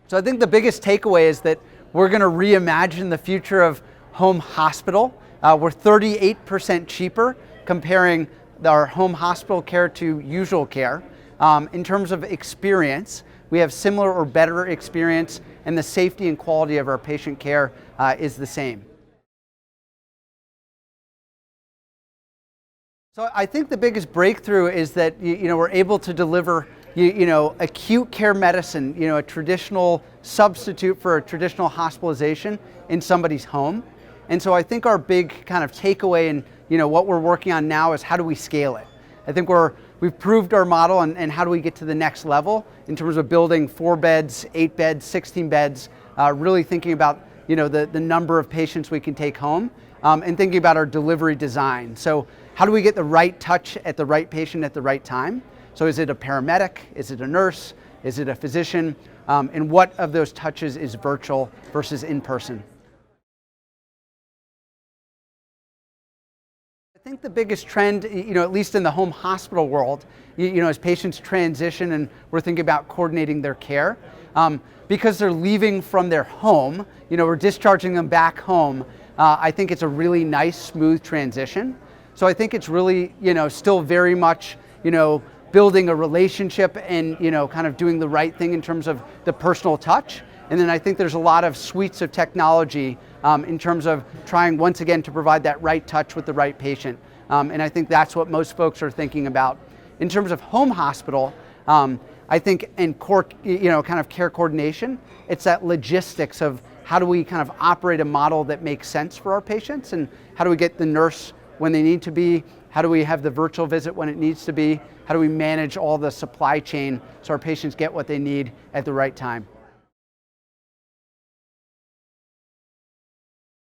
So I think the biggest takeaway is that we're going to reimagine the future of home hospital. We're 38% cheaper comparing our home hospital care to usual care. In terms of experience, we have similar or better experience, and the safety and quality of our patient care is the same. So I think the biggest breakthrough is that we're able to deliver acute care medicine, a traditional substitute for a traditional hospitalization in somebody's home. And so I think our big kind of takeaway and what we're working on now is how do we scale it? I think we've proved our model, and how do we get to the next level in terms of building 4 beds, 8 beds, 16 beds, really thinking about the number of patients we can take home, and thinking about our delivery design. So how do we get the right touch at the right patient at the right time? So is it a paramedic? Is it a nurse? Is it a physician? And what of those touches is virtual versus in person? I think the biggest trend, at least in the home hospital world, as patients transition and we're thinking about coordinating their care, because they're leaving from their home, we're discharging them back home. I think it's a really nice, smooth transition. So I think it's really, still very much, building a relationship and, kind of doing the right thing in terms of the personal touch. And then I think there's a lot of suites of technology in terms of trying once again to provide that right touch with the right patient. And I think that's what most folks are thinking about. In terms of home hospital, I think in core, kind of care coordination, it's that logistics of how do we kind of operate a model that makes sense for our patients, and how do we get the nurse when they need to be, how do we have the virtual visit when it needs to be, how do we manage all the supply chain so our patients get what they need at the right time.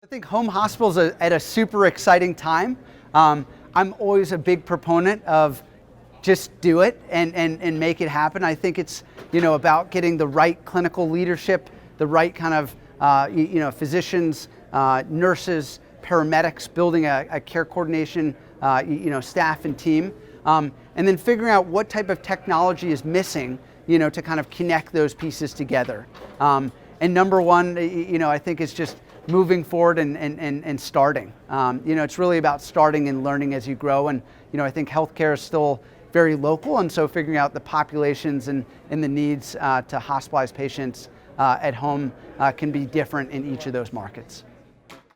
I think home hospitals are at a super exciting time. I'm always a big proponent of just do it and make it happen. I think it's about getting the right clinical leadership, the right kind of physicians, nurses, paramedics, building a care coordination staff and team, and then figuring out what type of technology is missing to kind of connect those pieces together. And number one, I think it's just moving forward and starting. It's really about starting and learning as you grow. And I think healthcare is still very local, and so figuring out the populations and the needs to hospitalize patients at home can be different in each of those markets.